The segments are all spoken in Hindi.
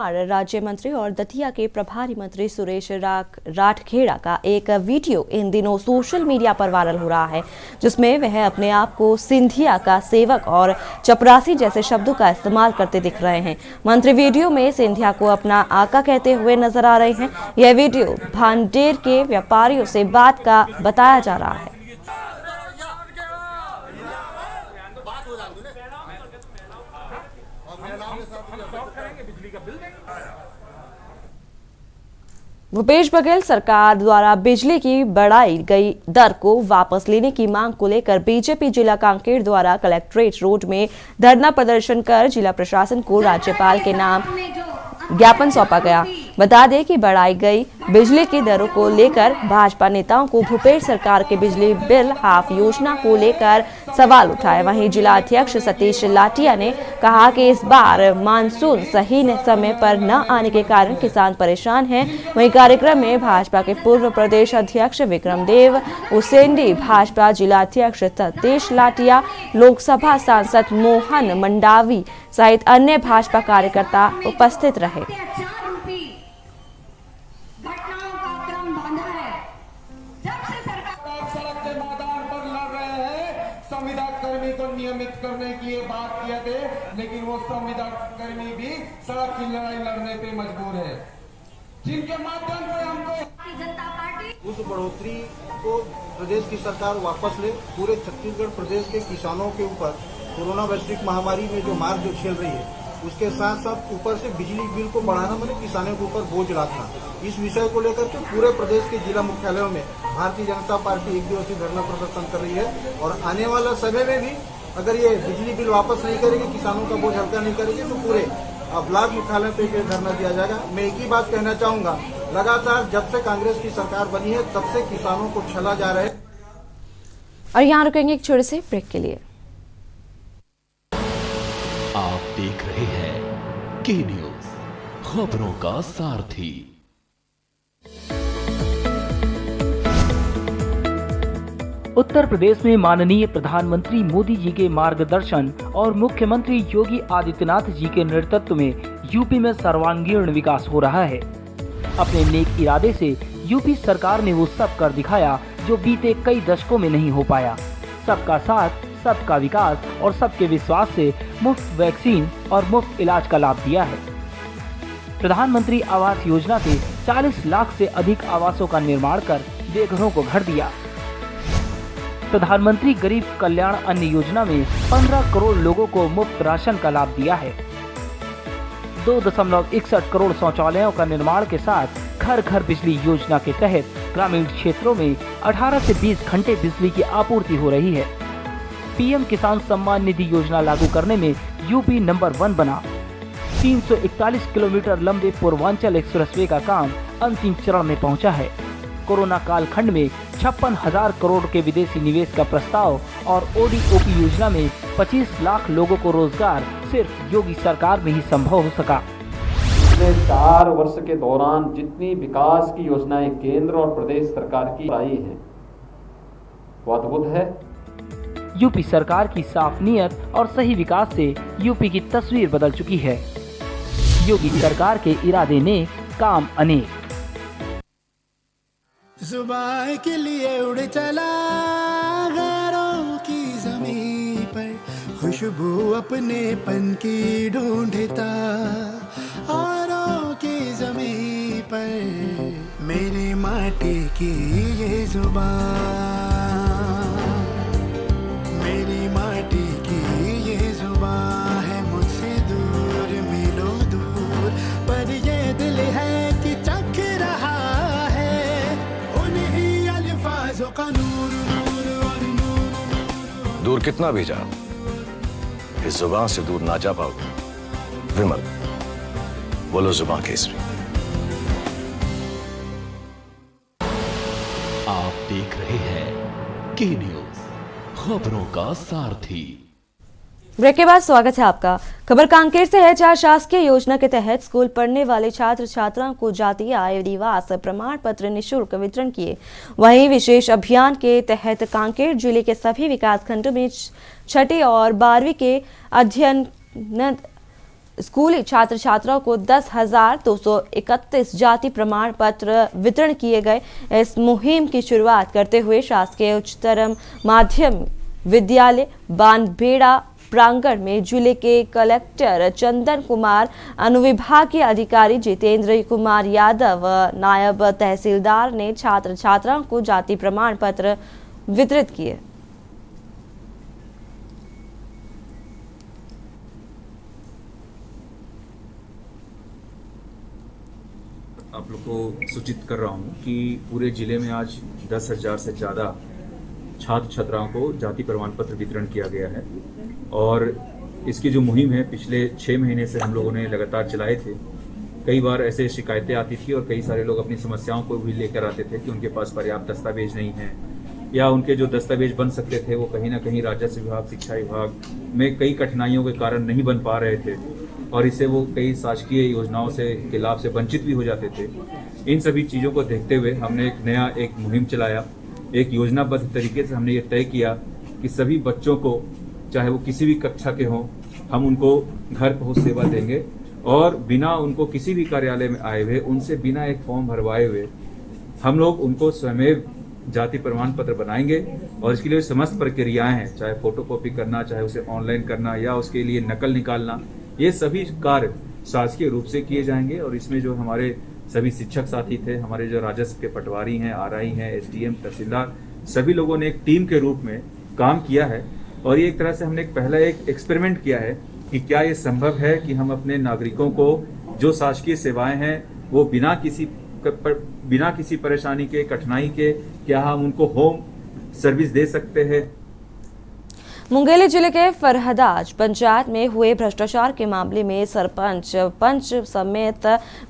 राज्य मंत्री और दतिया के प्रभारी मंत्री सुरेश राठखेड़ा का एक वीडियो इन दिनों सोशल मीडिया पर वायरल हो रहा है, जिसमें वह अपने आप को सिंधिया का सेवक और चपरासी जैसे शब्दों का इस्तेमाल करते दिख रहे हैं। मंत्री वीडियो में सिंधिया को अपना आका कहते हुए नजर आ रहे हैं। यह वीडियो भांडेर के व्यापारियों से बात का बताया जा रहा है। भूपेश बघेल सरकार द्वारा बिजली की बढ़ाई गई दर को वापस लेने की मांग को लेकर बीजेपी जिला कांकेर द्वारा कलेक्ट्रेट रोड में धरना प्रदर्शन कर जिला प्रशासन को राज्यपाल के नाम ज्ञापन सौंपा गया। बता दें कि बढ़ाई गई बिजली की दरों को लेकर भाजपा नेताओं को भूपेश सरकार के बिजली बिल हाफ योजना को लेकर सवाल उठाए। वहीं जिला अध्यक्ष सतीश लाटिया ने कहा कि इस बार मानसून सही समय पर न आने के कारण किसान परेशान हैं। वहीं कार्यक्रम में भाजपा के पूर्व प्रदेश अध्यक्ष विक्रमदेव उसेंडी, भाजपा जिला अध्यक्ष सतीश लाटिया, लोकसभा सांसद मोहन मंडावी सहित अन्य भाजपा कार्यकर्ता उपस्थित रहे। संविदा कर्मी को नियमित करने की ये बात किए थे, लेकिन वो संविदा कर्मी भी सड़क की लड़ाई लड़ने पे मजबूर है, जिनके माध्यम से हमको जनता पार्टी उस बढ़ोतरी को प्रदेश की सरकार वापस ले। पूरे छत्तीसगढ़ प्रदेश के किसानों के ऊपर कोरोना वैश्विक महामारी में जो मार जो झेल रही है, उसके साथ साथ ऊपर से बिजली बिल को बढ़ाना मतलब किसानों के ऊपर बोझ लादना, इस विषय को लेकर के पूरे प्रदेश के जिला मुख्यालयों में भारतीय जनता पार्टी एक दिवसीय धरना प्रदर्शन कर रही है। और आने वाला समय में भी अगर ये बिजली बिल वापस नहीं करेगी, किसानों का बोझ हल्का नहीं करेगी, तो पूरे ब्लॉक मुख्यालय पे धरना दिया जाएगा। मैं एक ही बात कहना चाहूंगा, लगातार जब से कांग्रेस की सरकार बनी है तब से किसानों को छला जा रहा है। और यहाँ रुकेंगे एक छोटे से ब्रेक के लिए। आप देख रहे हैं के न्यूज, खबरों का सारथी। उत्तर प्रदेश में माननीय प्रधानमंत्री मोदी जी के मार्गदर्शन और मुख्यमंत्री योगी आदित्यनाथ जी के नेतृत्व में यूपी में सर्वांगीण विकास हो रहा है। अपने नेक इरादे से यूपी सरकार ने वो सब कर दिखाया जो बीते कई दशकों में नहीं हो पाया। सबका साथ, सबका विकास और सबके विश्वास से मुफ्त वैक्सीन और मुफ्त इलाज का लाभ दिया है। प्रधानमंत्री आवास योजना से 40 लाख से अधिक आवासों का निर्माण कर बेघरों को घर दिया। प्रधानमंत्री गरीब कल्याण अन्न योजना में 15 करोड़ लोगों को मुफ्त राशन का लाभ दिया है। 2.61 करोड़ शौचालयों का निर्माण के साथ घर घर बिजली योजना के तहत ग्रामीण क्षेत्रों में 18 से 20 घंटे बिजली की आपूर्ति हो रही है। पीएम किसान सम्मान निधि योजना लागू करने में यूपी नंबर 1 बना। 341 किलोमीटर लंबे पूर्वांचल एक्सप्रेसवे का काम अंतिम चरण में पहुंचा है। कोरोना कालखंड में 56,000 करोड़ के विदेशी निवेश का प्रस्ताव और ओडीओपी योजना में 25 लाख लोगों को रोजगार सिर्फ योगी सरकार में ही संभव हो सका। पिछले 4 वर्ष के दौरान जितनी विकास की योजनाएं केंद्र और प्रदेश सरकार की आई हैं, वो अद्भुत है। यूपी सरकार की साफ नीयत और सही विकास से यूपी की तस्वीर बदल चुकी है। योगी सरकार के इरादे ने काम अनेक। जुबान के लिए उड़ चला गैरों की ज़मीं पर, खुशबू अपने पन की ढूंढता औरों की ज़मीं पर, मेरी माटी की ये जुबान, मेरी माटी की ये जुबान है मुझसे दूर मीलों दूर, पर ये दिल है कि चख रहा का नूर, नूर और नूर। दूर कितना भी जाओ, इस जुबान से दूर ना जा पाओगे। विमल, बोलो जुबान केसरी। आप देख रहे हैं के न्यूज, खबरों का सारथी। ब्रेक के बाद स्वागत है आपका। खबर कांकेर से है, जहां शासकीय योजना के तहत स्कूल पढ़ने वाले छात्र छात्राओं को जातीय आय निवास प्रमाण पत्र निःशुल्क वितरण किए। वहीं विशेष अभियान के तहत कांकेर जिले के सभी विकास खंडों में 6ठी और 12वीं के अध्ययन स्कूली छात्र छात्राओं को 10,231 जाति प्रमाण पत्र वितरण किए गए। इस मुहिम की शुरुआत करते हुए शासकीय उच्चतर माध्यमिक विद्यालय बानबेड़ा प्रांगण में जिले के कलेक्टर चंदन कुमार, अनुविभागीय अधिकारी जितेंद्र कुमार यादव व नायब तहसीलदार ने छात्र छात्राओं को जाति प्रमाण पत्र वितरित किए। आप लोग को सूचित कर रहा हूँ कि पूरे जिले में आज 10,000 से ज़्यादा छात्र छात्राओं को जाति प्रमाण पत्र वितरण किया गया है और इसकी जो मुहिम है पिछले 6 महीने से हम लोगों ने लगातार चलाए थे। कई बार ऐसे शिकायतें आती थी और कई सारे लोग अपनी समस्याओं को भी लेकर आते थे कि उनके पास पर्याप्त दस्तावेज नहीं है या उनके जो दस्तावेज बन सकते थे वो कहीं ना कहीं राजस्व विभाग, शिक्षा विभाग में कई कठिनाइयों के कारण नहीं बन पा रहे थे और इससे वो कई शासकीय योजनाओं से के लाभ से वंचित भी हो जाते थे। इन सभी चीज़ों को देखते हुए हमने एक मुहिम चलाया। एक योजनाबद्ध तरीके से हमने ये तय किया कि सभी बच्चों को, चाहे वो किसी भी कक्षा के हों, हम उनको घर पहुंच सेवा देंगे और बिना उनको किसी भी कार्यालय में आए हुए, उनसे बिना एक फॉर्म भरवाए हुए हम लोग उनको स्वयं जाति प्रमाण पत्र बनाएंगे और इसके लिए समस्त प्रक्रियाएं हैं, चाहे फोटोकॉपी करना, चाहे उसे ऑनलाइन करना या उसके लिए नकल निकालना, ये सभी कार्य शासकीय रूप से किए जाएंगे। और इसमें जो हमारे सभी शिक्षक साथी थे, हमारे जो राजस्व के पटवारी हैं, आरआई हैं, एसडीएम, तहसीलदार, सभी लोगों ने एक टीम के रूप में काम किया है और ये एक तरह से हमने पहला एक एक्सपेरिमेंट किया है कि क्या ये संभव है कि हम अपने नागरिकों को जो शासकीय सेवाएं हैं वो बिना किसी परेशानी के, कठिनाई के, क्या हम उनको होम सर्विस दे सकते हैं। मुंगेली जिले के फरहदाज पंचायत में हुए भ्रष्टाचार के मामले में सरपंच, पंच समेत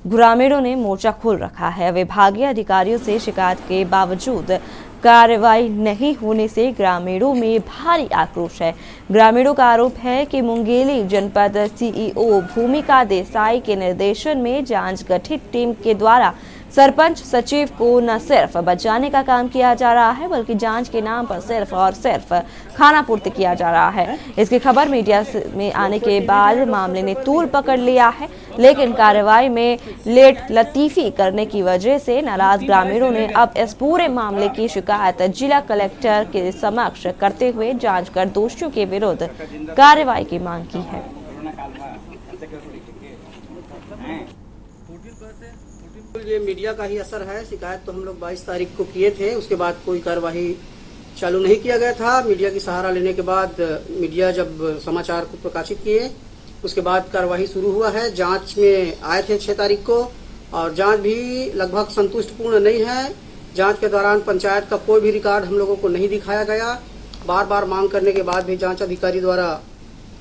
ग्रामीणों ने मोर्चा खोल रखा है। विभागीय अधिकारियों से शिकायत के बावजूद कार्रवाई नहीं होने से ग्रामीणों में भारी आक्रोश है। ग्रामीणों का आरोप है कि मुंगेली जनपद सीईओ भूमिका देसाई के निर्देशन में जांच गठित टीम के द्वारा सरपंच सचिव को न सिर्फ बचाने का काम किया जा रहा है बल्कि जांच के नाम पर सिर्फ और सिर्फ खानापूर्ति किया जा रहा है। इसकी खबर मीडिया में आने के बाद मामले ने तूल पकड़ लिया है, लेकिन कार्रवाई में लेट लतीफी करने की वजह से नाराज ग्रामीणों ने अब इस पूरे मामले की शिकायत जिला कलेक्टर के समक्ष करते हुए जांच कर दोषियों के विरुद्ध कार्रवाई की मांग की है। ये मीडिया का ही असर है। शिकायत तो हम लोग 22 तारीख को किए थे, उसके बाद कोई कार्यवाही चालू नहीं किया गया था। मीडिया की सहारा लेने के बाद मीडिया जब समाचार को प्रकाशित किए उसके बाद कार्यवाही शुरू हुआ है। जांच में आए थे 6 तारीख को और जांच भी लगभग संतुष्टपूर्ण नहीं है। जांच के दौरान पंचायत का कोई भी रिकॉर्ड हम लोगों को नहीं दिखाया गया। बार बार मांग करने के बाद भी जांच अधिकारी द्वारा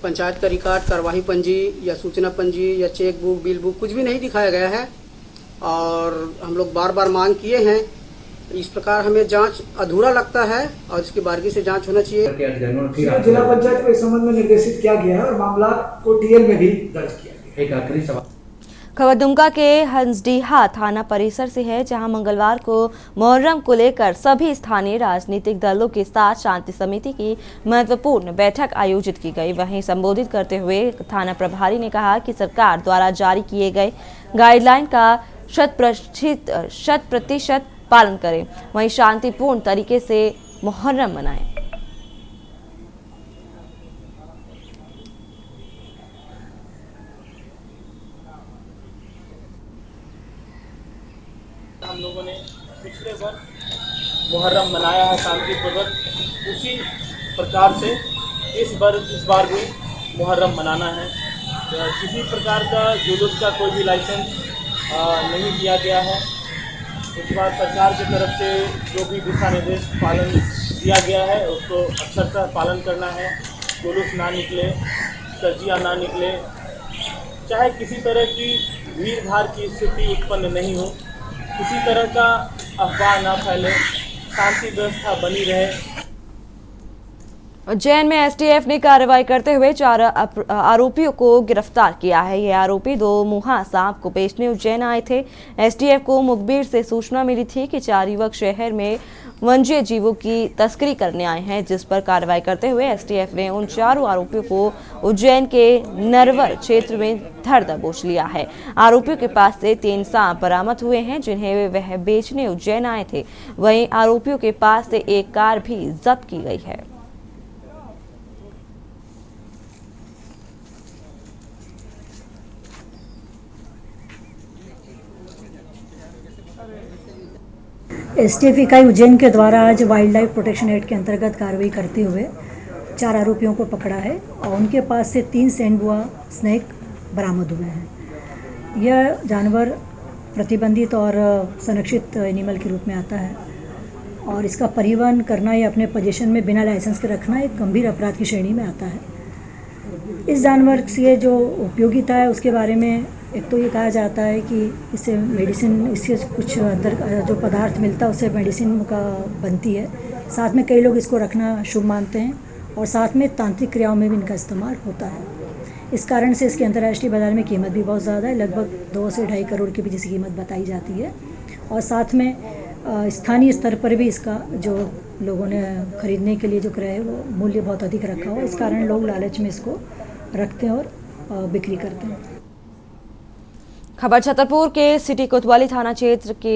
पंचायत का रिकॉर्ड, कार्यवाही पंजी या सूचना पंजी या चेक बुक, बिल बुक कुछ भी नहीं दिखाया गया है और हम लोग बार बार मांग किए हैं। इस प्रकार हमें जांच अधूरा लगता है और इसकी बारीकी से जांच होना चाहिए। जिला पंचायत को इस संबंध में निर्देशित किया गया है और मामला को टीएल में भी दर्ज किया गया। एक आखिरी सवाल। खबर दुमका के हंसडीहा थाना परिसर से है, जहां मंगलवार को मुहर्रम को लेकर सभी स्थानीय राजनीतिक दलों के साथ शांति समिति की महत्वपूर्ण बैठक आयोजित की गई। वहीं संबोधित करते हुए थाना प्रभारी ने कहा कि सरकार द्वारा जारी किए गए गाइडलाइन का 100% पालन करें, वहीं शांतिपूर्ण तरीके से मुहर्रम मनाएं। हम लोगों ने पिछले वर्ष मुहर्रम मनाया है शांतिपूर्वक, उसी प्रकार से इस बार भी मुहर्रम मनाना है। किसी प्रकार का जुलूस का कोई भी लाइसेंस नहीं दिया गया है। उसके बाद सरकार की तरफ से जो भी दिशा निर्देश पालन दिया गया है उसको अक्षरशः पालन करना है। जुलूस ना निकले, तजिया ना निकले, चाहे किसी तरह की भीड़ भाड़ की स्थिति उत्पन्न नहीं हो, किसी तरह का अफवाह ना फैले, शांति व्यवस्था बनी रहे। उज्जैन में एसटीएफ ने कार्रवाई करते हुए 4 आरोपियों को गिरफ्तार किया है। ये आरोपी 2 मुहा सांप को बेचने उज्जैन आए थे। एसटीएफ को मुखबिर से सूचना मिली थी कि 4 युवक शहर में वन्य जीवों की तस्करी करने आए हैं, जिस पर कार्रवाई करते हुए एसटीएफ ने उन 4 आरोपियों को उज्जैन के नरवर क्षेत्र में धर दबोच लिया है। आरोपियों के पास से 3 सांप बरामद हुए हैं, जिन्हें वह बेचने उज्जैन आए थे। वहीं आरोपियों के पास से एक कार भी जब्त की गई है। एसटीएफ इकाई उज्जैन के द्वारा आज वाइल्ड लाइफ प्रोटेक्शन एक्ट के अंतर्गत कार्रवाई करते हुए 4 आरोपियों को पकड़ा है और उनके पास से 3 सेंडबुआ स्नेक बरामद हुए हैं। यह जानवर प्रतिबंधित और संरक्षित एनिमल के रूप में आता है और इसका परिवहन करना या अपने पोजीशन में बिना लाइसेंस के रखना एक गंभीर अपराध की श्रेणी में आता है। इस जानवर से जो उपयोगिता है उसके बारे में एक तो ये कहा जाता है कि इससे मेडिसिन, इससे कुछ अंदर जो पदार्थ मिलता है उससे मेडिसिन का बनती है। साथ में कई लोग इसको रखना शुभ मानते हैं और साथ में तांत्रिक क्रियाओं में भी इनका इस्तेमाल होता है। इस कारण से इसकी अंतर्राष्ट्रीय बाज़ार में कीमत भी बहुत ज़्यादा है, लगभग 2 से 2.5 करोड़ की भी जिसकी कीमत बताई जाती है। और साथ में स्थानीय स्तर पर भी इसका जो लोगों ने खरीदने के लिए जो क्रय है वो मूल्य बहुत अधिक रखा हुआ। इस कारण लोग लालच में इसको रखते हैं और बिक्री करते हैं। खबर छतरपुर के सिटी कोतवाली थाना क्षेत्र के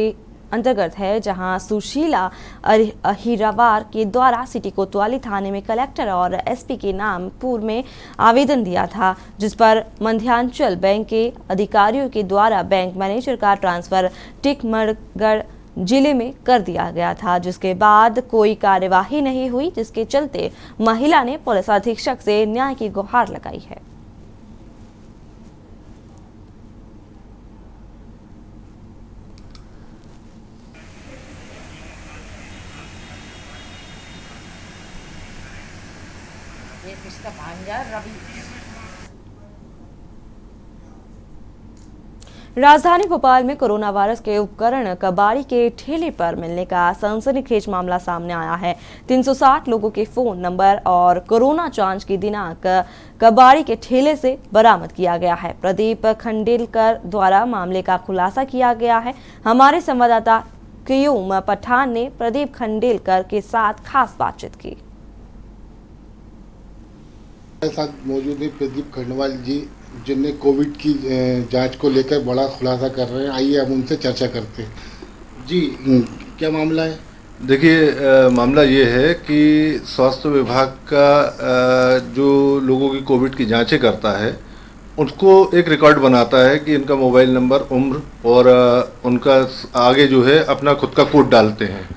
अंतर्गत है, जहां सुशीला अहिरावार के द्वारा सिटी कोतवाली थाने में कलेक्टर और एसपी के नाम पूर्व में आवेदन दिया था, जिस पर मध्यांचल बैंक के अधिकारियों के द्वारा बैंक मैनेजर का ट्रांसफर टिकमगढ़ जिले में कर दिया गया था, जिसके बाद कोई कार्यवाही नहीं हुई, जिसके चलते महिला ने पुलिस अधीक्षक से न्याय की गुहार लगाई है। राजधानी भोपाल में कोरोना वायरस के उपकरण कबाड़ी के ठेले पर मिलने का सनसनीखेज मामला सामने आया है। 360 लोगों के फोन नंबर और कोरोना जांच की दिनांक कबाड़ी के ठेले से बरामद किया गया है। प्रदीप खंडेलकर द्वारा मामले का खुलासा किया गया है। हमारे संवाददाता क्यूम पठान ने प्रदीप खंडेलकर के साथ खास बातचीत की। साथ मौजूद है प्रदीप खंडवाल जी, जिनने कोविड की जांच को लेकर बड़ा खुलासा कर रहे हैं। आइए अब उनसे चर्चा करते हैं। जी, क्या मामला है? देखिए, मामला ये है कि स्वास्थ्य विभाग का जो लोगों की कोविड की जांचें करता है उसको एक रिकॉर्ड बनाता है कि इनका मोबाइल नंबर, उम्र और उनका आगे जो है अपना खुद का कोड डालते हैं।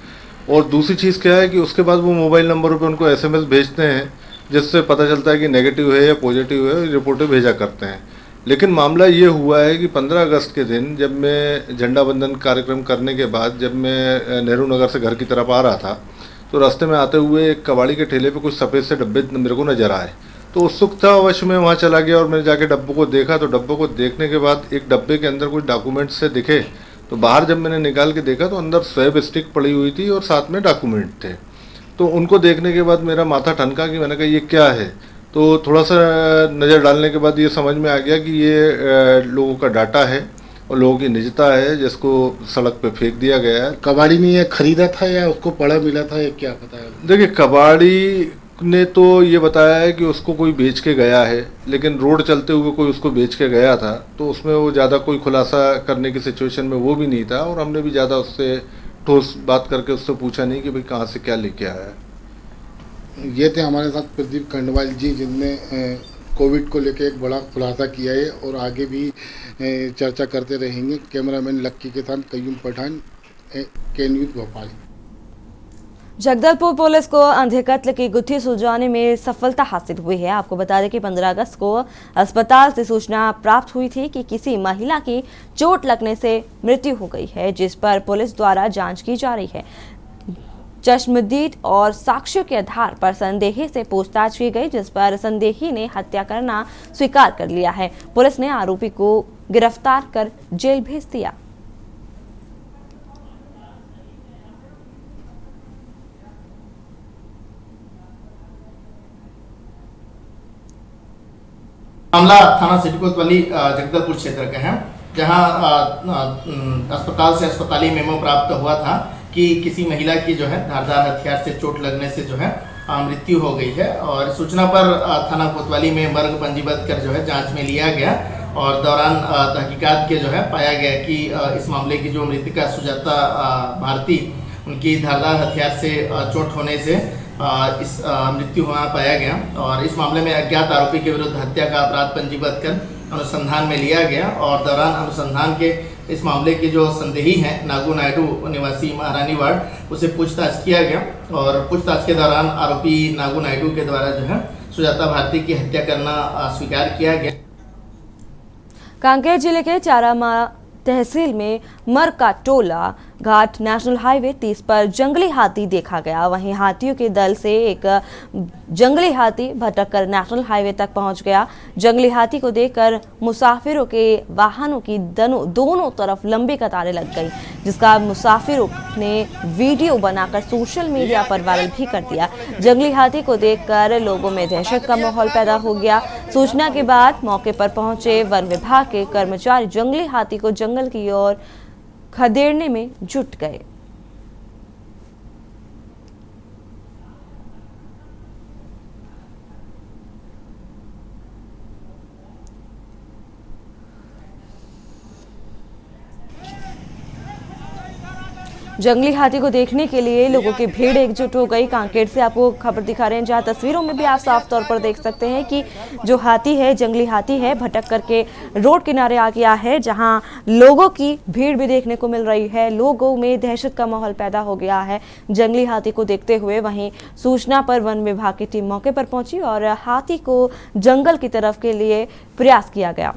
और दूसरी चीज़ क्या है कि उसके बाद वो मोबाइल नंबरों पे उनको SMS भेजते हैं, जिससे पता चलता है कि नेगेटिव है या पॉजिटिव है, रिपोर्टें भेजा करते हैं। लेकिन मामला ये हुआ है कि 15 अगस्त के दिन जब मैं झंडा वंदन कार्यक्रम करने के बाद जब मैं नेहरू नगर से घर की तरफ आ रहा था, तो रास्ते में आते हुए एक कबाड़ी के ठेले पे कुछ सफ़ेद से डब्बे मेरे को नज़र आए। तो उत्सुकता अवश्य मैं वहाँ चला गया और मैंने जाके डब्बों को देखा। तो डब्बों को देखने के बाद एक डब्बे के अंदर कुछ डॉक्यूमेंट्स से दिखे, तो बाहर जब मैंने निकाल के देखा तो अंदर स्वैब स्टिक पड़ी हुई थी और साथ में डॉक्यूमेंट थे। तो उनको देखने के बाद मेरा माथा ठनका कि मैंने कहा ये क्या है। तो थोड़ा सा नज़र डालने के बाद ये समझ में आ गया कि ये लोगों का डाटा है और लोगों की निजता है, जिसको सड़क पे फेंक दिया गया है। कबाड़ी ने ये खरीदा था या उसको पड़ा मिला था, या क्या पता है? देखिए, कबाड़ी ने तो ये बताया है कि उसको कोई बेच के गया है, लेकिन रोड चलते हुए कोई उसको बेच के गया था, तो उसमें वो ज़्यादा कोई खुलासा करने की सिचुएशन में वो भी नहीं था। और हमने भी ज़्यादा उससे ठोस बात करके उससे पूछा नहीं कि भाई कहाँ से क्या लेके आया है। ये थे हमारे साथ प्रदीप खंडवाल जी, जिनने कोविड को लेकर एक बड़ा खुलासा किया है और आगे भी चर्चा करते रहेंगे। कैमरामैन लक्की के साथ कयूम पठान, के न्यूज़ भोपाल। जगदलपुर पुलिस को अंधे कत्ल की गुत्थी सुलझाने में सफलता हासिल हुई है। आपको बता दें कि 15 अगस्त को अस्पताल से सूचना प्राप्त हुई थी कि किसी महिला की चोट लगने से मृत्यु हो गई है, जिस पर पुलिस द्वारा जांच की जा रही है। चश्मदीद और साक्ष्यों के आधार पर संदेही से पूछताछ की गई, जिस पर संदेही ने हत्या करना स्वीकार कर लिया है। पुलिस ने आरोपी को गिरफ्तार कर जेल भेज दिया। मामला थाना सिटी कोतवाली जगदलपुर क्षेत्र का है, जहां अस्पताल से अस्पताली मेमो प्राप्त हुआ था कि किसी महिला की जो है धारदार हथियार से चोट लगने से जो है मृत्यु हो गई है। और सूचना पर थाना कोतवाली में मर्ग पंजीबद्ध कर जो है जांच में लिया गया और दौरान तहकीकात के जो है पाया गया कि इस मामले की जो मृतका सुजाता भारती, उनकी धारदार हथियार से चोट होने से इस मृत्यु होना पाया गया। और इस मामले में अज्ञात आरोपी के विरुद्ध हत्या का अपराध पंजीबद्ध कर अनुसंधान में लिया गया और दौरान अनुसंधान के इस मामले के जो संदेही हैं नागू नायडू निवासी महारानी वार्ड, उसे पूछताछ किया गया और पूछताछ के दौरान आरोपी नागू नायडू के द्वारा जो है सुजाता भारती की हत्या करना स्वीकार किया गया। कांकेर जिले के चारामा तहसील में मर का टोला घाट नेशनल हाईवे 30 पर जंगली हाथी देखा गया। वहीं हाथियों के दल से एक जंगली हाथी भटक कर नेशनल हाईवे तक पहुंच गया। जंगली हाथी को देखकर मुसाफिरों के वाहनों की दोनों तरफ लंबी कतारें लग गई, जिसका मुसाफिरों ने वीडियो बनाकर सोशल मीडिया पर वायरल भी कर दिया। जंगली हाथी को देखकर लोगों में दहशत का माहौल पैदा हो गया। सूचना के बाद मौके पर पहुंचे वन विभाग के कर्मचारी जंगली हाथी को जंगल की ओर खदेड़ने में जुट गए। जंगली हाथी को देखने के लिए लोगों की भीड़ एकजुट हो गई। कांकेर से आपको खबर दिखा रहे हैं, जहां तस्वीरों में भी आप साफ तौर पर देख सकते हैं कि जो हाथी है, जंगली हाथी है, भटक करके रोड किनारे आ गया है, जहां लोगों की भीड़ भी देखने को मिल रही है। लोगों में दहशत का माहौल पैदा हो गया है जंगली हाथी को देखते हुए। वहीं सूचना पर वन विभाग की टीम मौके पर पहुंची और हाथी को जंगल की तरफ के लिए प्रयास किया गया।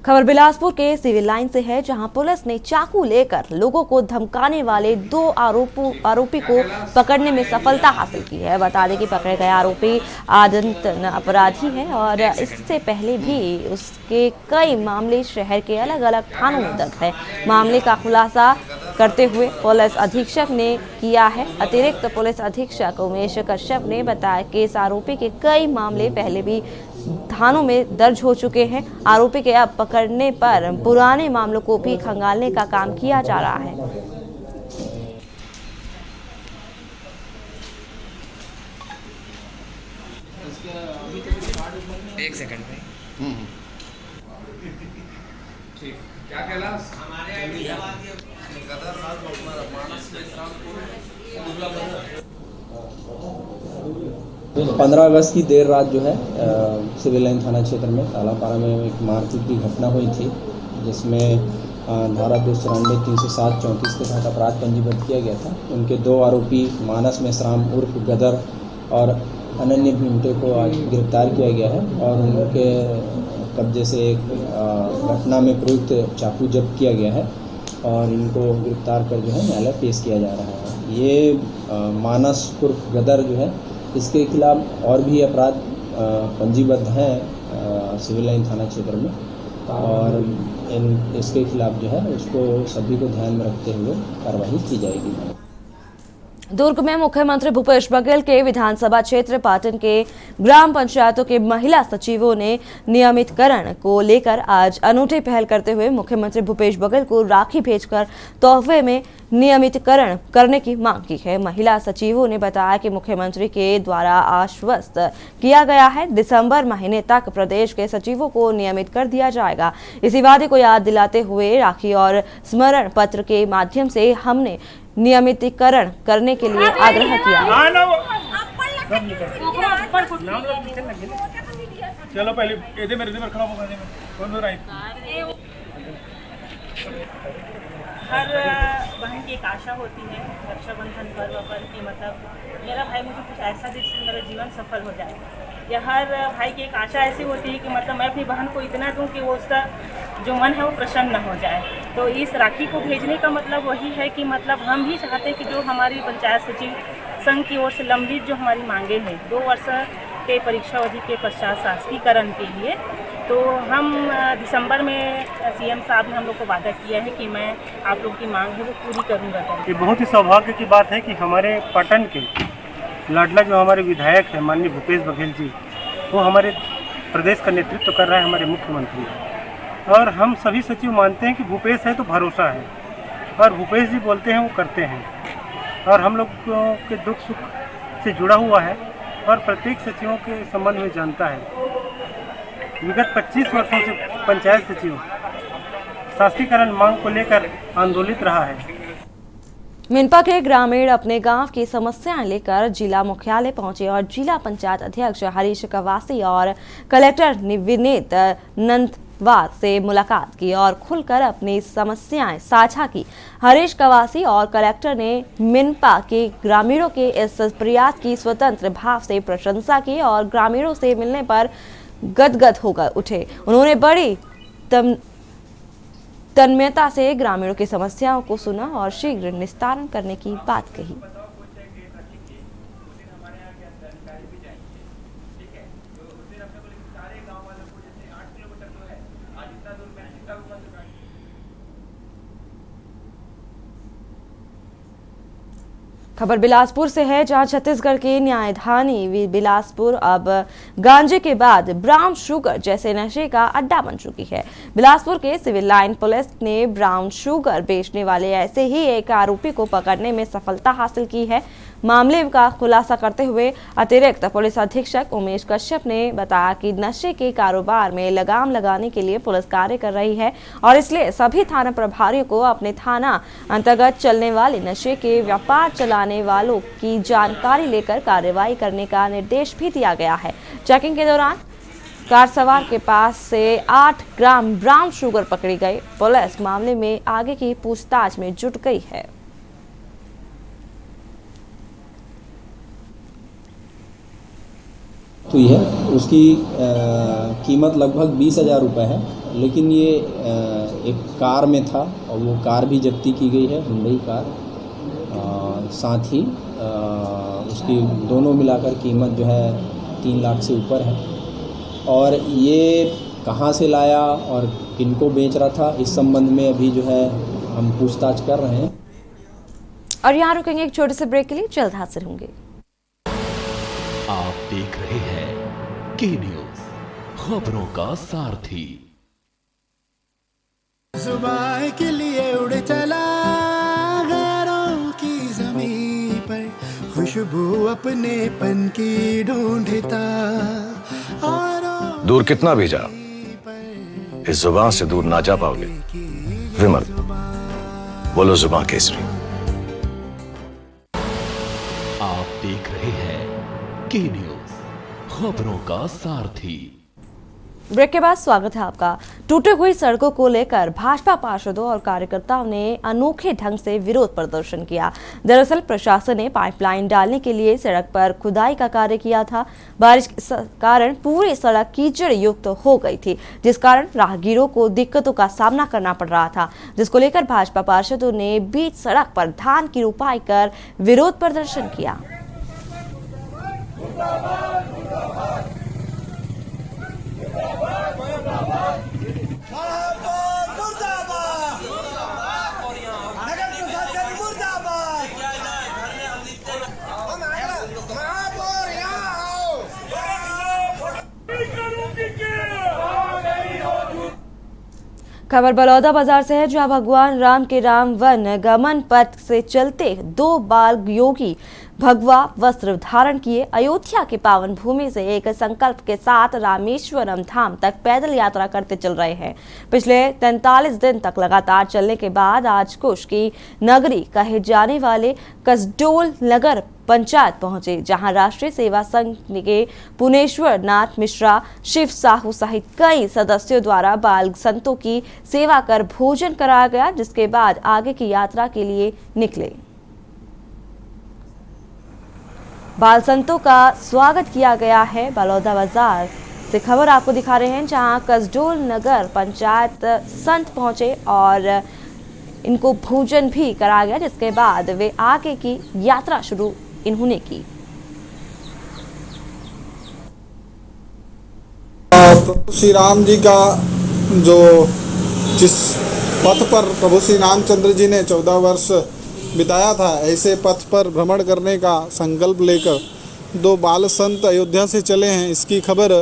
खबर बिलासपुर के सिविल लाइन से है, जहां पुलिस ने चाकू लेकर लोगों को धमकाने वाले 2 आरोपी को पकड़ने में सफलता हासिल की है। बता दें कि पकड़े गए आरोपी आदंत अपराधी है और इससे पहले भी उसके कई मामले शहर के अलग अलग थानों में दर्ज है। मामले का खुलासा करते हुए पुलिस अधीक्षक ने किया है। अतिरिक्त पुलिस अधीक्षक उमेश कश्यप ने बताया कि इस आरोपी के कई मामले पहले भी थानों में दर्ज हो चुके हैं। आरोपी के अब पकड़ने पर पुराने मामलों को भी खंगालने का काम किया जा रहा है। एक सेकंड में ठीक क्या कहला हमारे 15 अगस्त की देर रात जो है सिविल लाइन थाना क्षेत्र में तालापारा में एक मारपीट की घटना हुई थी, जिसमें धारा 294, 307, 34 के तहत अपराध पंजीबद्ध किया गया था। उनके 2 आरोपी मानस मेश्राम उर्फ गदर और अनन्य भीमटे को आज गिरफ्तार किया गया है और उनके कब्जे से एक घटना में प्रयुक्त चाकू जब्त किया गया है और इनको गिरफ्तार कर जो है न्यायालय पेश किया जा रहा है। ये मानस उर्फ गदर जो है, इसके खिलाफ और भी अपराध पंजीबद्ध हैं सिविल लाइन थाना क्षेत्र में और इसके खिलाफ जो है उसको सभी को ध्यान में रखते हुए कार्रवाई की जाएगी। दुर्ग में मुख्यमंत्री भूपेश बघेल के विधानसभा क्षेत्र पाटन के ग्राम पंचायतों के महिला सचिवों ने नियमितकरण को लेकर आज अनूठी पहल करते हुए मुख्यमंत्री भूपेश बघेल को राखी भेजकर तोहफे में नियमितकरण करने की मांग की है। महिला सचिवों ने बताया कि मुख्यमंत्री के द्वारा आश्वस्त किया गया है, दिसंबर महीने तक प्रदेश के सचिवों को नियमित कर दिया जाएगा। इसी वादे को याद दिलाते हुए राखी और स्मरण पत्र के माध्यम से हमने नियमितीकरण करने के लिए आग्रह किया। चलो पहले मेरे खड़ा होगा हर बहन की एक आशा होती है रक्षाबंधन पर्व पर कि मतलब मेरा भाई मुझे कुछ ऐसा दे जिससे मेरा जीवन सफल हो जाए, या हर भाई की एक आशा ऐसी होती है कि मतलब मैं अपनी बहन को इतना दूं कि वो उसका जो मन है वो प्रसन्न हो जाए। तो इस राखी को भेजने का मतलब वही है कि मतलब हम भी चाहते हैं कि जो हमारी पंचायत सचिव संघ की ओर से लंबित जो हमारी मांगे हैं 2 वर्ष के परीक्षा अवधि के पश्चात शासकीकरण के लिए। तो हम दिसंबर में सीएम साहब ने हम लोग को वादा किया है कि मैं आप लोग की मांग है वो पूरी करूँगा। ये बहुत ही सौभाग्य की बात है कि हमारे पटन के लाडला जो हमारे विधायक हैं माननीय भूपेश बघेल जी, वो हमारे प्रदेश का नेतृत्व कर रहे हैं, हमारे मुख्यमंत्री। और हम सभी सचिव मानते हैं कि भूपेश है तो भरोसा है, और भूपेश जी बोलते हैं वो करते हैं, और हम लोग के दुख सुख से जुड़ा हुआ है और प्रत्येक सचिवों के संबंध में जानता है। विगत 25 वर्षों से पंचायत सचिव शासकीकरण मांग को लेकर आंदोलित रहा है। मिनपा के ग्रामीण अपने गांव की समस्याएं लेकर जिला मुख्यालय पहुंचे और जिला पंचायत अध्यक्ष हरीश कवासी और कलेक्टर विनीत नंदवार से मुलाकात की और खुलकर अपनी समस्याएं साझा की। हरीश कवासी और कलेक्टर ने मिनपा के ग्रामीणों के इस प्रयास की स्वतंत्र भाव से प्रशंसा की और ग्रामीणों से मिलने पर गदगद होकर उठे। उन्होंने बड़ी तन्मयता से ग्रामीणों की समस्याओं को सुना और शीघ्र निस्तारण करने की बात कही। खबर बिलासपुर से है, जहां छत्तीसगढ़ की न्यायधानी बिलासपुर अब गांजे के बाद ब्राउन शुगर जैसे नशे का अड्डा बन चुकी है। बिलासपुर के सिविल लाइन पुलिस ने ब्राउन शुगर बेचने वाले ऐसे ही एक आरोपी को पकड़ने में सफलता हासिल की है। मामले का खुलासा करते हुए अतिरिक्त पुलिस अधीक्षक उमेश कश्यप ने बताया कि नशे के कारोबार में लगाम लगाने के लिए पुलिस कार्य कर रही है और इसलिए सभी थाना प्रभारियों को अपने थाना अंतर्गत चलने वाले नशे के व्यापार चलाने वालों की जानकारी लेकर कार्रवाई करने का निर्देश भी दिया गया है। चेकिंग के दौरान कार सवार के पास से 8 ग्राम ब्राउन शुगर पकड़ी गई। पुलिस मामले में आगे की पूछताछ में जुट गई है। हुई है, उसकी कीमत लगभग 20,000 रुपये है, लेकिन ये एक कार में था और वो कार भी जब्ती की गई है, हुंडई कार। साथ ही उसकी दोनों मिलाकर कीमत जो है 3 लाख से ऊपर है। और ये कहाँ से लाया और किनको बेच रहा था, इस संबंध में अभी जो है हम पूछताछ कर रहे हैं। और यहाँ रुकेंगे एक छोटे से ब्रेक के लिए, जल्द हाजिर होंगे। आप देख रहे हैं के न्यूज़, खबरों का सारथी। सुबह के लिए उड़ चला गैरों की ज़मीं पर, खुशबू अपने पन की ढूंढता। दूर कितना भी जा, इस जुबान से दूर ना जा पाओगे। विमल, बोलो जुबान केसरी। आप देख रहे हैं के न्यूज़, खबरों का सारथी। ब्रेक के बाद स्वागत है आपका। टूटी हुई सड़कों को लेकर भाजपा पार्षदों और कार्यकर्ताओं ने अनोखे ढंग से विरोध प्रदर्शन किया। दरअसल प्रशासन ने पाइपलाइन डालने के लिए सड़क पर खुदाई का कार्य किया था। बारिश के कारण पूरी सड़क कीचड़ युक्त हो गई थी, जिस कारण राहगीरों को दिक्कतों का सामना करना पड़ रहा था, जिसको लेकर भाजपा पार्षदों ने बीच सड़क पर धान की रोपाई कर विरोध प्रदर्शन किया। खबर बलौदा बाजार से है, जहां भगवान राम के राम वन गमन पथ से चलते 2 बाल योगी भगवा वस्त्र धारण किए अयोध्या की पावन भूमि से एक संकल्प के साथ रामेश्वरम धाम तक पैदल यात्रा करते चल रहे हैं। पिछले 43 दिन तक लगातार चलने के बाद आज कुश की नगरी कहे जाने वाले कसडोल नगर पंचायत पहुंचे, जहां राष्ट्रीय सेवा संघ के पुनेश्वर नाथ मिश्रा, शिव साहू सहित कई सदस्यों द्वारा बाल संतों की सेवा कर भोजन कराया गया, जिसके बाद आगे की यात्रा के लिए निकले। बाल संतों का स्वागत किया गया है। बलौदा बाजार से खबर आपको दिखा रहे हैं, जहां कसडोल नगर पंचायत संत पहुंचे और इनको भोजन भी कराया गया, जिसके बाद वे आगे की यात्रा शुरू इन्होंने की। श्री राम जी का जो जिस पथ पर प्रभु श्री रामचंद्र जी ने 14 वर्ष बिताया था, ऐसे पथ पर भ्रमण करने का संकल्प लेकर 2 बाल संत अयोध्या से चले हैं। इसकी खबर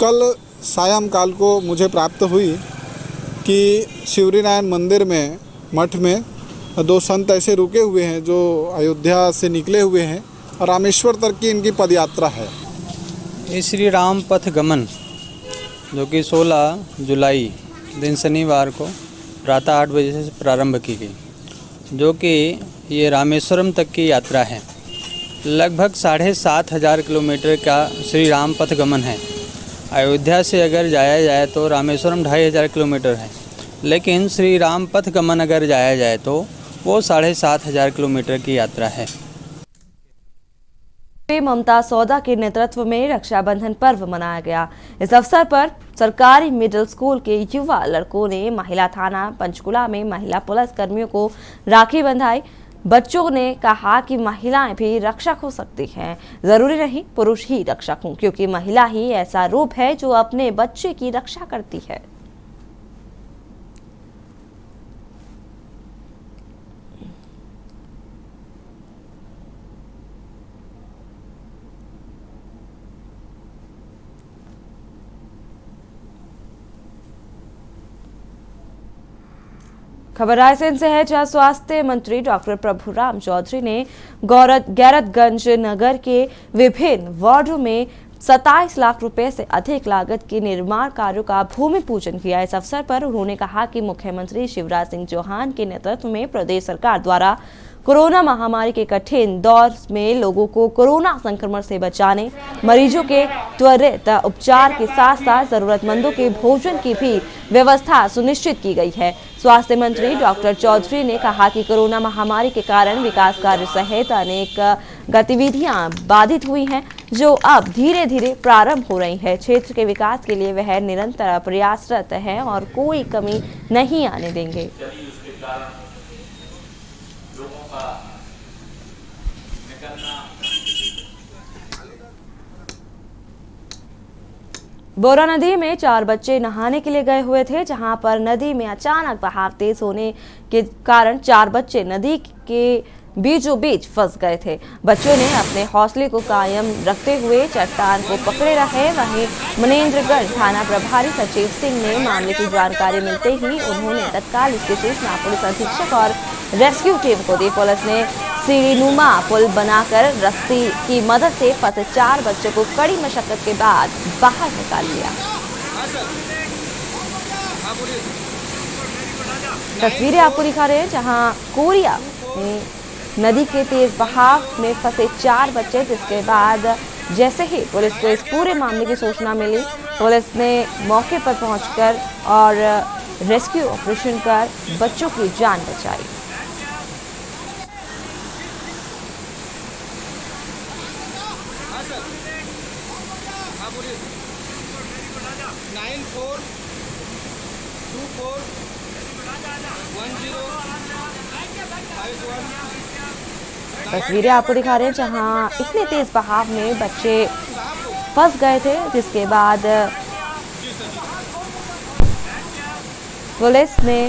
कल सायंकाल को मुझे प्राप्त हुई कि शिवरीनारायण मंदिर में मठ में 2 संत ऐसे रुके हुए हैं जो अयोध्या से निकले हुए हैं और रामेश्वर तक की इनकी पदयात्रा है। ये श्री राम पथ गमन जो कि 16 जुलाई दिन शनिवार को प्रातः 8 बजे से प्रारंभ की गई, जो कि ये रामेश्वरम तक की यात्रा है। लगभग 7,500 किलोमीटर का श्री राम पथ गमन है। अयोध्या से अगर जाया जाए तो रामेश्वरम 2,500 किलोमीटर है, लेकिन श्री राम पथ गमन अगर जाया जाए तो वो 7,500 किलोमीटर की यात्रा है। ममता सौदा के नेतृत्व में रक्षाबंधन पर्व मनाया गया। इस अवसर पर सरकारी मिडिल स्कूल के युवा लड़कों ने महिला थाना पंचकुला में महिला पुलिस कर्मियों को राखी बंधाई। बच्चों ने कहा कि महिलाएं भी रक्षक हो सकती हैं, जरूरी नहीं पुरुष ही रक्षक हों, क्योंकि महिला ही ऐसा रूप है जो अपने बच्चे की रक्षा करती है। खबर रायसेन से है, जहां स्वास्थ्य मंत्री डॉक्टर प्रभुराम चौधरी ने गैरतगंज नगर के विभिन्न वार्डों में 27 लाख रुपए से अधिक लागत के निर्माण कार्यों का भूमि पूजन किया। इस अवसर पर उन्होंने कहा कि मुख्यमंत्री शिवराज सिंह चौहान के नेतृत्व में प्रदेश सरकार द्वारा कोरोना महामारी के कठिन दौर में लोगों को कोरोना संक्रमण से बचाने, मरीजों के त्वरित उपचार के साथ साथ जरूरतमंदों के भोजन की भी व्यवस्था सुनिश्चित की गई है। स्वास्थ्य मंत्री डॉक्टर चौधरी ने कहा कि कोरोना महामारी के कारण विकास कार्य सहित अनेक गतिविधियां बाधित हुई हैं, जो अब धीरे धीरे प्रारंभ हो रही है। क्षेत्र के विकास के लिए वह निरंतर प्रयासरत हैं और कोई कमी नहीं आने देंगे। बोरा नदी में 4 बच्चे नहाने के लिए गए हुए थे, जहां पर नदी में अचानक बहाव तेज होने के कारण 4 बच्चे नदी के बीचों बीच फंस गए थे। बच्चों ने अपने हौसले को कायम रखते हुए चट्टान को पकड़े रहे। वहीं मनेंद्रगढ़ थाना प्रभारी सचिव सिंह ने मामले की जानकारी मिलते ही उन्होंने तत्काल इसकी सूचना पुलिस अधीक्षक और रेस्क्यू टीम को दी। पुलिस ने सीढ़ीनुमा पुल बनाकर रस्सी की मदद से फंसे 4 बच्चों को कड़ी मशक्कत के बाद बाहर निकाल लिया। तस्वीरें आपको दिखा रहे हैं, जहां कोरिया में नदी के तेज बहाव में फंसे 4 बच्चे, जिसके बाद जैसे ही पुलिस को इस पूरे मामले की सूचना मिली, पुलिस ने मौके पर पहुंचकर और रेस्क्यू ऑपरेशन कर बच्चों की जान बचाई। तस्वीरें आपको दिखा रहे हैं, जहां इतने तेज बहाव में बच्चे फंस गए थे, जिसके बाद पुलिस ने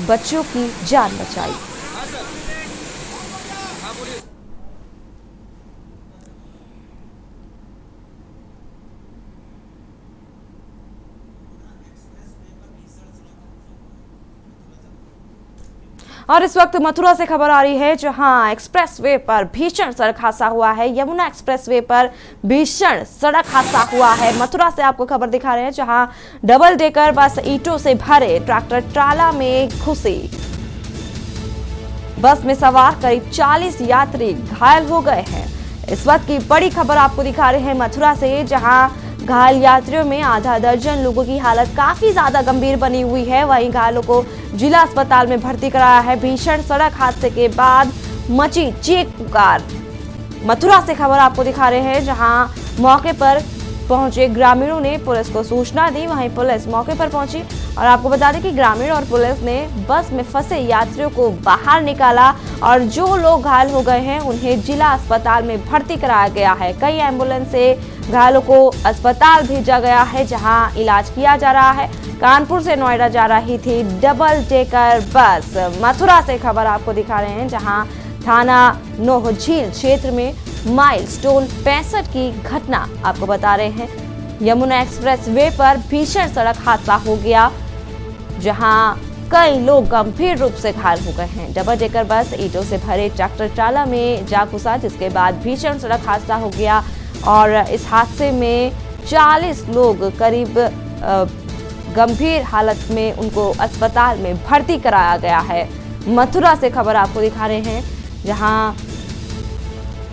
बच्चों की जान बचाई। और इस वक्त मथुरा से खबर आ रही है, जहां एक्सप्रेसवे पर भीषण सड़क हादसा हुआ है। यमुना एक्सप्रेसवे पर भीषण सड़क हादसा हुआ है। मथुरा से आपको खबर दिखा रहे हैं, जहां डबल डेकर बस ईंटों से भरे ट्रैक्टर ट्राला में घुसी। बस में सवार करीब 40 यात्री घायल हो गए हैं। इस वक्त की बड़ी खबर आपको दिखा रहे हैं मथुरा से, जहां घायल यात्रियों में आधा दर्जन लोगों की हालत काफी ज्यादा गंभीर बनी हुई है। वहीं घायलों को जिला अस्पताल में भर्ती कराया है। भीषण सड़क हादसे के बाद मची चीख पुकार। मथुरा से खबर आपको दिखा रहे हैं, जहां मौके पर पहुंचे ग्रामीणों ने पुलिस को सूचना दी। वहीं पुलिस मौके पर पहुंची और आपको बता दें कि ग्रामीण और पुलिस ने बस में फंसे यात्रियों को बाहर निकाला और जो लोग घायल हो गए हैं उन्हें जिला अस्पताल में भर्ती कराया गया है। कई एम्बुलेंस से घायलों को अस्पताल भेजा गया है, जहां इलाज किया जा रहा है। कानपुर से नोएडा जा रही थी डबल डेकर बस। मथुरा से खबर आपको दिखा रहे हैं, जहां थाना नोहझील क्षेत्र में माइलस्टोन 65 की घटना आपको बता रहे हैं। यमुना एक्सप्रेस वे पर भीषण सड़क हादसा हो गया, जहां कई लोग गंभीर रूप से घायल हो गए हैं। डबल डेकर बस ईंटों से भरे ट्रैक्टर ट्राला में जा घुसा, जिसके बाद भीषण सड़क हादसा हो गया और इस हादसे में 40 लोग करीब गंभीर हालत में उनको अस्पताल में भर्ती कराया गया है। मथुरा से खबर आपको दिखा रहे हैं, जहां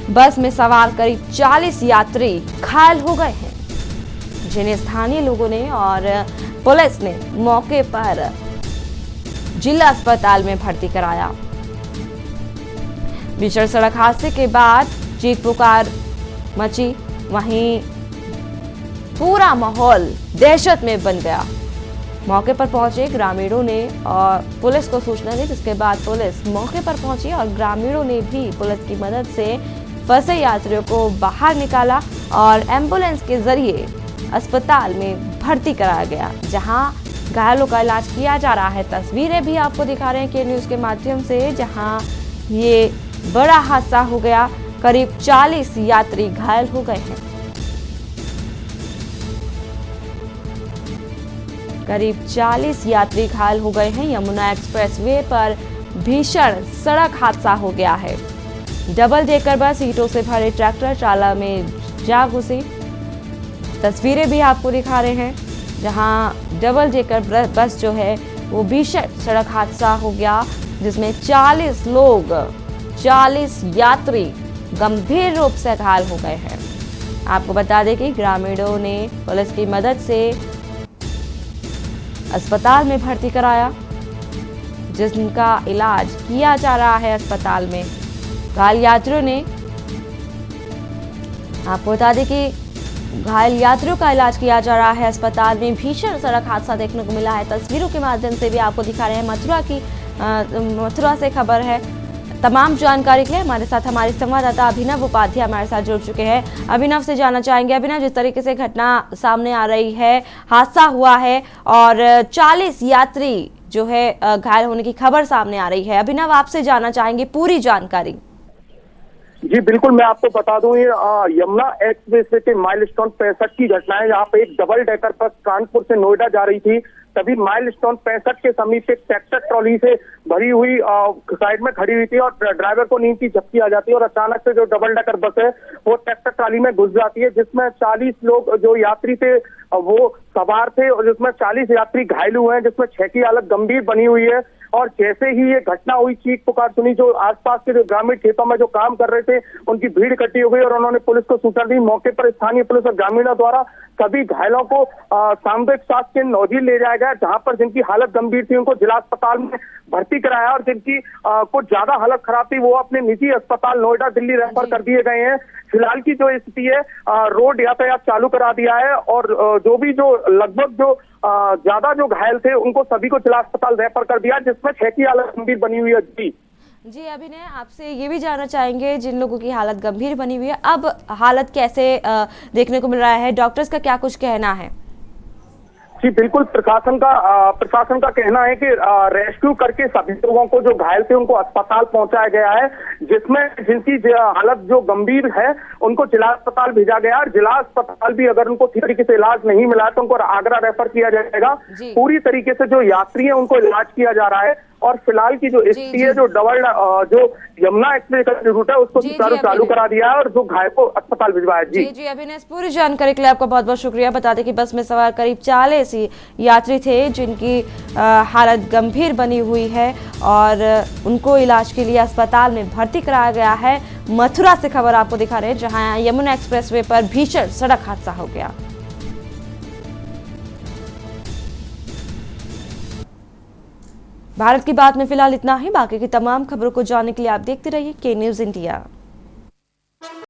बस में सवार करीब 40 यात्री घायल हो गए हैं, जिन्हें स्थानीय लोगों ने और पुलिस ने मौके पर जिला अस्पताल में भर्ती कराया। भीषण सड़क हादसे के बाद चीख पुकार मची, वहीं पूरा माहौल दहशत में बन गया। मौके पर पहुंचे ग्रामीणों ने और पुलिस को सूचना दी, जिसके बाद पुलिस मौके पर पहुंची और ग्रामीणों ने भी पुलिस की मदद से फंसे यात्रियों को बाहर निकाला और एम्बुलेंस के जरिए अस्पताल में भर्ती कराया गया, जहां घायलों का इलाज किया जा रहा है। तस्वीरें भी आपको दिखा रहे हैं के न्यूज़ के माध्यम से, जहां ये बड़ा हादसा हो गया। करीब 40 यात्री घायल हो गए हैं। करीब 40 यात्री घायल हो गए हैं। यमुना एक्सप्रेस वे पर भीषण सड़क हादसा हो गया है। डबल डेकर बस ईंटों से भरे ट्रैक्टर ट्राला में जा घुसी। तस्वीरें भी आपको दिखा रहे हैं, जहां डबल डेकर बस जो है वो भीषण सड़क हादसा हो गया, जिसमें 40 लोग 40 यात्री गंभीर रूप से घायल हो गए हैं। आपको बता दें कि ग्रामीणों ने पुलिस की मदद से अस्पताल में भर्ती कराया, जिनका इलाज किया जा रहा है अस्पताल में। घायल यात्रियों ने, आपको बता दें कि घायल यात्रियों का इलाज किया जा रहा है अस्पताल में। भीषण सड़क हादसा देखने को मिला है। तस्वीरों के माध्यम से भी आपको दिखा रहे हैं। मथुरा से खबर है। तमाम जानकारी के लिए हमारे साथ हमारे संवाददाता अभिनव उपाध्याय हमारे साथ जुड़ चुके हैं। अभिनव से जानना चाहेंगे, अभिनव, जिस तरीके से घटना सामने आ रही है, हादसा हुआ है और 40 यात्री जो है घायल होने की खबर सामने आ रही है। अभिनव, आपसे जानना चाहेंगे पूरी जानकारी। जी बिल्कुल, मैं आपको बता दूं, ये यमुना एक्सप्रेस के माइलस्टोन 65 की घटना है। यहाँ पे एक डबल डेकर बस कानपुर से नोएडा जा रही थी, तभी माइलस्टोन 65 के समीप एक ट्रैक्टर ट्रॉली से भरी हुई साइड में खड़ी हुई थी और ड्राइवर को नींद की झपकी आ जाती है और अचानक से जो डबल डेकर बस है वो ट्रैक्टर ट्रॉली में घुस जाती है, जिसमें 40 लोग जो यात्री थे वो सवार थे और जिसमें 40 यात्री घायल हुए हैं, जिसमें 6 की हालत गंभीर बनी हुई है। और जैसे ही ये घटना हुई, चीख पुकार सुनी, जो आसपास के जो ग्रामीण खेतों में जो काम कर रहे थे उनकी भीड़ इकट्ठी हो गई और उन्होंने पुलिस को सूचना दी। मौके पर स्थानीय पुलिस और ग्रामीणों द्वारा सभी घायलों को सामुदायिक स्वास्थ्य केंद्र नौझील ले जाया गया, जहां पर जिनकी हालत गंभीर थी उनको जिला अस्पताल में भर्ती कराया और जिनकी कुछ ज्यादा हालत खराब थी वो अपने निजी अस्पताल नोएडा, दिल्ली रेफर कर दिए गए हैं। फिलहाल की जो स्थिति है, रोड यातायात चालू करा दिया है और जो भी जो लगभग जो ज्यादा जो घायल थे उनको सभी को जिला अस्पताल रेफर कर दिया, जिसमें 6 की हालत गंभीर बनी हुई है। जी अभिनय, आपसे ये भी जानना चाहेंगे, जिन लोगों की हालत गंभीर बनी हुई है, अब हालत कैसे देखने को मिल रहा है? डॉक्टर्स का क्या कुछ कहना है? जी बिल्कुल, प्रशासन का कहना है कि रेस्क्यू करके सभी लोगों को जो घायल थे उनको अस्पताल पहुंचाया गया है, जिसमें जिनकी हालत जो गंभीर है उनको जिला अस्पताल भेजा गया और जिला अस्पताल भी अगर उनको ठीक तरीके से इलाज नहीं मिला तो उनको आगरा रेफर किया जाएगा। पूरी तरीके से जो यात्री है उनको इलाज किया जा रहा है और फिलहाल की जो स्थिति है, जो यमुना एक्सप्रेस का रूट है उसको चालू करा दिया है और जो घायल को अस्पताल भिजवाया। जी अभिनय, पूरी जानकारी के लिए आपका बहुत बहुत शुक्रिया। बता दें कि बस में सवार करीब 40 यात्री थे जिनकी हालत गंभीर बनी हुई है और उनको इलाज के लिए अस्पताल में भर्ती कराया गया है। मथुरा से खबर आपको दिखा रहे हैं, जहां यमुना एक्सप्रेसवे पर भीषण सड़क हादसा हो गया। भारत की बात में फिलहाल इतना ही। बाकी की तमाम खबरों को जानने के लिए आप देखते रहिए के न्यूज़ इंडिया।